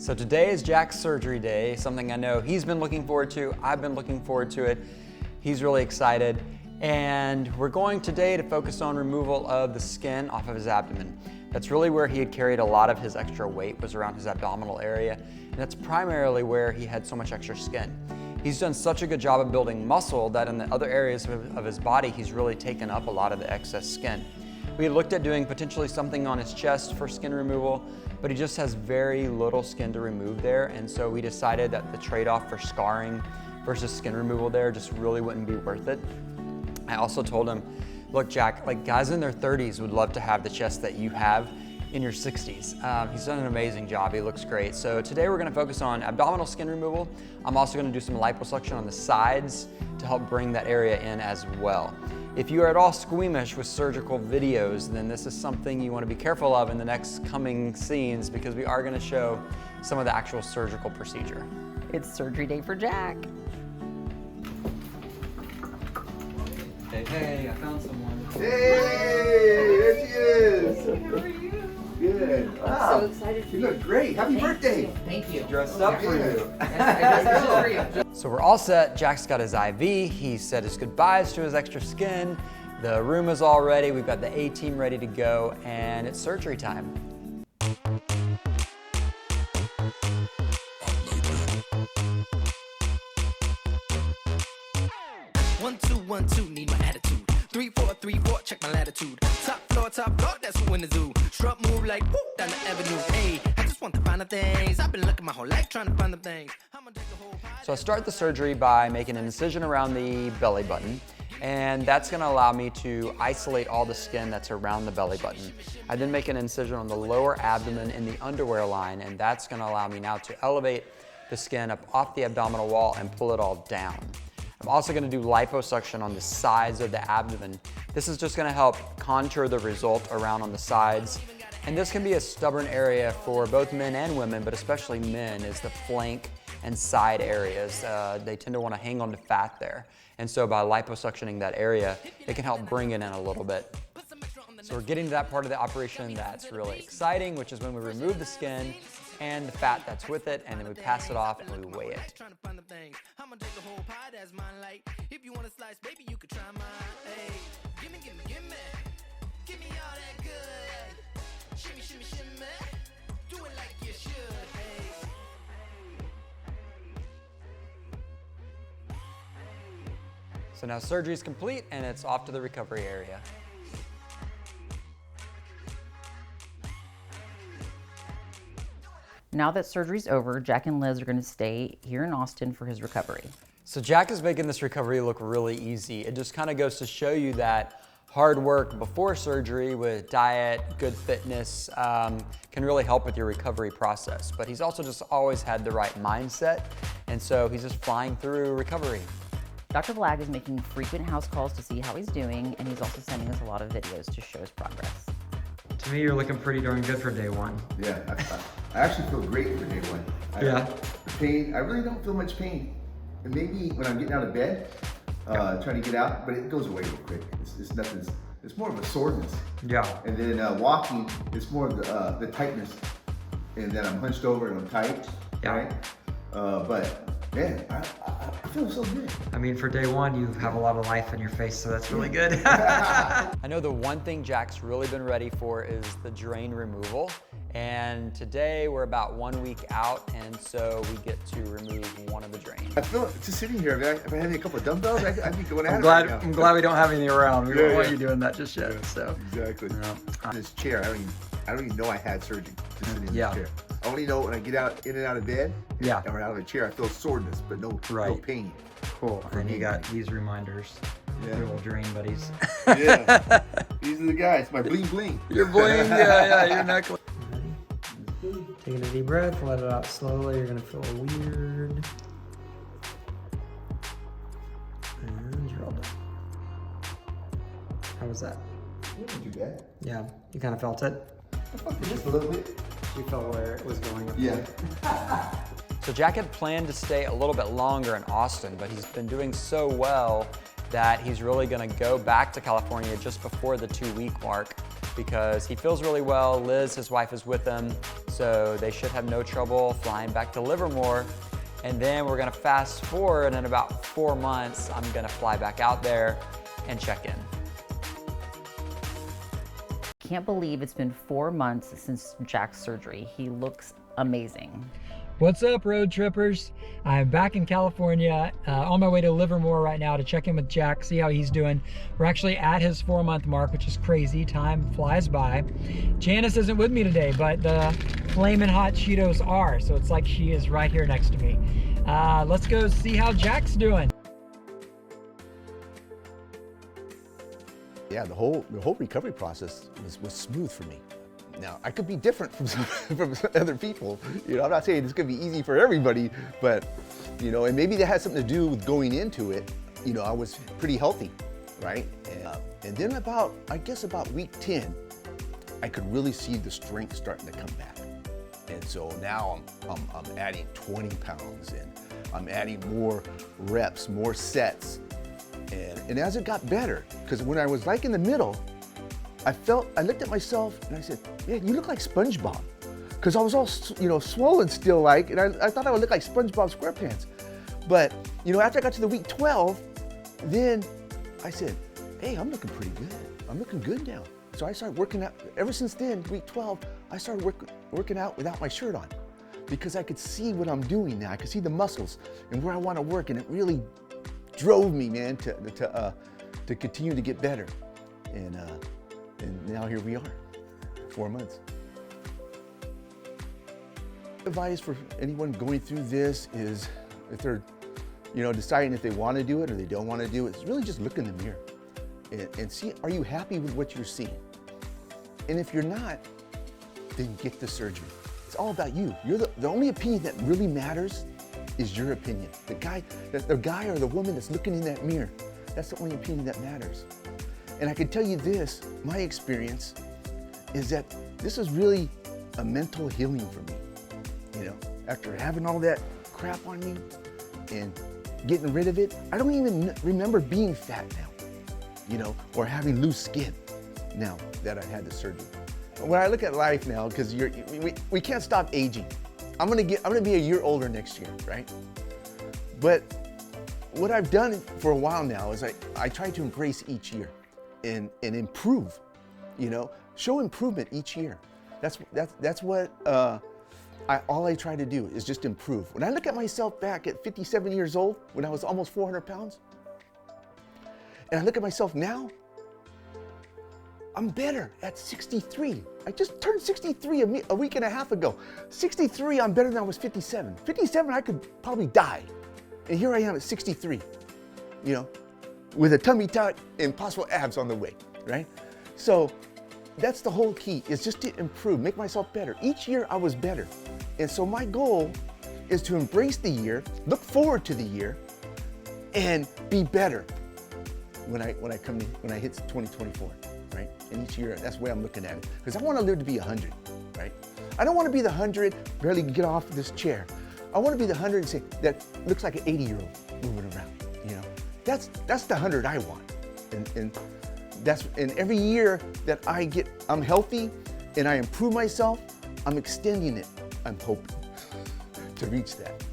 So today is Jack's surgery day, something I know he's been looking forward to, I've been looking forward to it. He's really excited. And we're going today to focus on removal of the skin off of his abdomen. That's really where he had carried a lot of his extra weight, was around his abdominal area. And that's primarily where he had so much extra skin. He's done such a good job of building muscle that in the other areas of his body, he's really taken up a lot of the excess skin. We looked at doing potentially something on his chest for skin removal, but he just has very little skin to remove there. And so we decided that the trade-off for scarring versus skin removal there just really wouldn't be worth it. I also told him, look, Jack, like guys in their 30s would love to have the chest that you have in your 60s. He's done an amazing job, he looks great. So today we're gonna focus on abdominal skin removal. I'm also gonna do some liposuction on the sides to help bring that area in as well. If you are at all squeamish with surgical videos, then this is something you want to be careful of in the next coming scenes, because we are going to show some of the actual surgical procedure. It's surgery day for Jack. Hey, I found someone. Hey, there she is. How are you? Good. I'm Wow. so excited for You you. look great. Happy birthday. Thank you. Dressed up for you. I dressed up for you. So we're all set. Jack's got his IV. He said his goodbyes to his extra skin. The room is all ready. We've got the A-team ready to go, and it's surgery time. One, two, need my attitude. 3, 4, 3, 4, check my latitude. Top floor, that's who in the zoo. Strut move like whoop down the avenue. Hey, I just want the finer things. I've been looking my whole life trying to find the things. I'ma take the whole pie. So I start the surgery by making an incision around the belly button, and that's gonna allow me to isolate all the skin that's around the belly button. I then make an incision on the lower abdomen in the underwear line, and that's gonna allow me now to elevate the skin up off the abdominal wall and pull it all down. I'm also gonna do liposuction on the sides of the abdomen. This is just gonna help contour the result around on the sides. And this can be a stubborn area for both men and women, but especially men, is the flank and side areas. They tend to wanna hang on to fat there. And so by liposuctioning that area, it can help bring it in a little bit. So we're getting to that part of the operation that's really exciting, which is when we remove the skin and the fat that's with it, and then we pass it off and we weigh it. Trying to find the things. I'ma take the whole pie, that's mine. Like, if you want a slice, baby, you could try mine. Hey, gimme. Give me all that good. Shimmy, do it like you should. Hey. So now surgery is complete and it's off to the recovery area. Now that surgery's over, Jack and Liz are gonna stay here in Austin for his recovery. So Jack is making this recovery look really easy. It just kind of goes to show you that hard work before surgery with diet, good fitness, can really help with your recovery process. But he's also just always had the right mindset, and so he's just flying through recovery. Dr. Blagg is making frequent house calls to see how he's doing, and he's also sending us a lot of videos to show his progress. To me, you're looking pretty darn good for day one. Yeah, I actually feel great for day one. Yeah. The pain, I really don't feel much pain. And maybe when I'm getting out of bed, trying to get out, but it goes away real quick. It's nothing. It's more of a soreness. Yeah. And then walking, it's more of the tightness. And then I'm hunched over and I'm tight. Yeah. Right? But man, I feel so good. I mean, for day one, you have a lot of life in your face, so that's really good. I know the one thing Jack's really been ready for is the drain removal. And today we're about 1 week out, and so we get to remove one of the drains. I feel just sitting here. If I had a couple of dumbbells, I'd be going at I'm it glad. right now. I'm glad we don't have any around. We don't Yeah, want yeah. you doing that just yet. So Exactly. Yeah. This chair, I don't even know I had surgery. Just sitting in Yeah. this chair. I only know when I get out in and out of bed. Yeah. Or out of a chair, I feel soreness, but no Right. pain. cool. And you got these reminders. Yeah. Your little drain buddies. Yeah. These are the guys. My bling bling. Your bling, yeah, your necklace. Taking a deep breath, let it out slowly. You're gonna feel weird. And you're all done. How was that? Wasn't too bad. Yeah, you kind of felt it. I fucked it just a little bit. You felt where it was going. Yeah. So Jack had planned to stay a little bit longer in Austin, but he's been doing so well that he's really gonna go back to California just before the 2-week mark. because he feels really well. Liz, his wife, is with him, so they should have no trouble flying back to Livermore. And then we're gonna fast forward, and in about 4 months, I'm gonna fly back out there and check in. Can't believe it's been 4 months since Jack's surgery. He looks amazing. What's up, road trippers? I'm back in California, on my way to Livermore right now to check in with Jack, see how he's doing. We're actually at his 4-month mark, which is crazy. Time flies by. Janice isn't with me today, but the Flamin' Hot Cheetos are, so it's like she is right here next to me. Let's go see how Jack's doing. Yeah, the whole recovery process was smooth for me. Now, I could be different from other people. You know, I'm not saying it's gonna be easy for everybody, but, you know, and maybe that has something to do with going into it. You know, I was pretty healthy, right? And then I guess about week 10, I could really see the strength starting to come back. And so now I'm adding 20 pounds, and I'm adding more reps, more sets. And as it got better, because when I was like in the middle, I looked at myself and I said, yeah, you look like SpongeBob. Because I was all, you know, swollen still and I thought I would look like SpongeBob SquarePants. But, you know, after I got to the week 12, then I said, hey, I'm looking pretty good. I'm looking good now. So I started working out. Ever since then, week 12, I started working out without my shirt on, because I could see what I'm doing now. I could see the muscles and where I want to work, and it really drove me, man, to continue to get better. And now here we are, 4 months. Advice for anyone going through this is, if they're, you know, deciding if they want to do it or they don't want to do it, is really just look in the mirror and see, are you happy with what you're seeing? And if you're not, then get the surgery. It's all about you. You're the only opinion that really matters is your opinion. The guy or the woman that's looking in that mirror, that's the only opinion that matters. And I can tell you this, my experience is that this is really a mental healing for me. You know, after having all that crap on me and getting rid of it, I don't even remember being fat now, you know, or having loose skin now that I had the surgery. When I look at life now, because we can't stop aging. I'm gonna be a year older next year, right? But what I've done for a while now is I try to embrace each year and improve, you know, show improvement each year. That's what all I try to do is just improve. When I look at myself back at 57 years old, when I was almost 400 pounds, and I look at myself now, I'm better at 63. I just turned 63 a week and a half ago. 63, I'm better than I was 57. 57, I could probably die. And here I am at 63, you know, with a tummy tuck and possible abs on the way, right? So that's the whole key, is just to improve, make myself better. Each year I was better. And so my goal is to embrace the year, look forward to the year, and be better when I hit 2024, right? And each year, that's the way I'm looking at it. Because I want to live to be 100, right? I don't want to be the 100, barely get off this chair. I want to be the 100 and say, that looks like an 80-year-old moving around, you know? That's the 100 I want. And every year that I'm healthy and I improve myself, I'm extending it, I'm hoping, to reach that.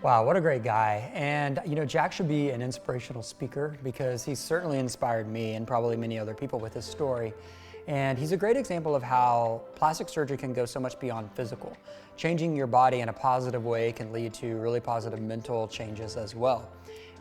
Wow, what a great guy. And you know, Jack should be an inspirational speaker, because he's certainly inspired me and probably many other people with his story. And he's a great example of how plastic surgery can go so much beyond physical. Changing your body in a positive way can lead to really positive mental changes as well.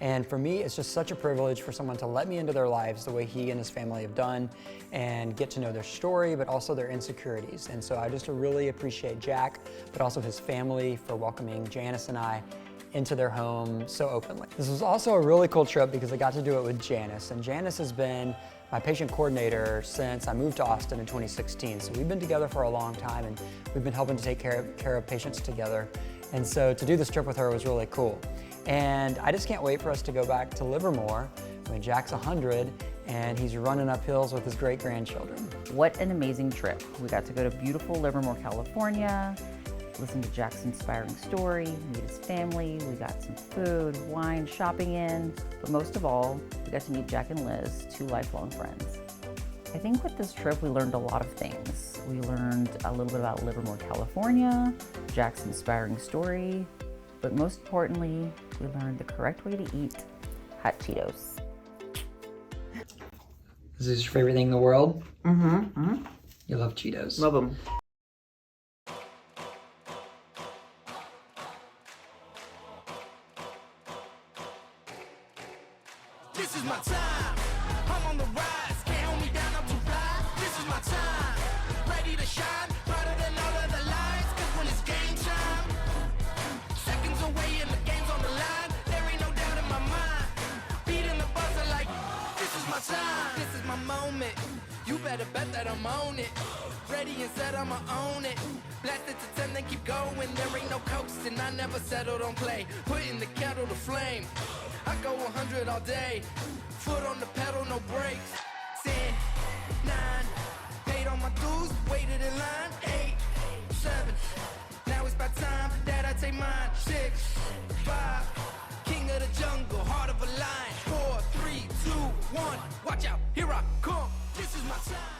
And for me, it's just such a privilege for someone to let me into their lives the way he and his family have done, and get to know their story, but also their insecurities. And so I just really appreciate Jack, but also his family, for welcoming Janice and I into their home so openly. This was also a really cool trip because I got to do it with Janice, and Janice has been my patient coordinator since I moved to Austin in 2016. So we've been together for a long time, and we've been helping to take care of patients together. And so to do this trip with her was really cool. And I just can't wait for us to go back to Livermore when Jack's 100 and he's running up hills with his great-grandchildren. What an amazing trip. We got to go to beautiful Livermore, California, listen to Jack's inspiring story, meet his family. We got some food, wine, shopping in, but most of all, we got to meet Jack and Liz, 2 lifelong friends. I think with this trip, we learned a lot of things. We learned a little bit about Livermore, California, Jack's inspiring story, but most importantly, we learned the correct way to eat hot Cheetos. Is this your favorite thing in the world? Mm-hmm. You love Cheetos. Love them. This is my time. I'm on the rise. Can't hold me down, I'm too fly. This is my time. Ready to shine. Brighter than all of the lights. Cause when it's game time, seconds away and the game's on the line. There ain't no doubt in my mind. Beating the buzzer like, this is my time. This is my moment. You better bet that I'm on it. Ready and set, I'ma own it. Blast it to 10, then keep going. There ain't no coasting, I never settled on play. Putting the kettle to flame. I go 100 all day. Foot on the pedal, no brakes. 10, 9, paid all my dues, waited in line. 8, 7, now it's about time that I take mine. 6, 5, king of the jungle, heart of a lion. 4, 3, 2, 1, watch out, here I come. This is my time.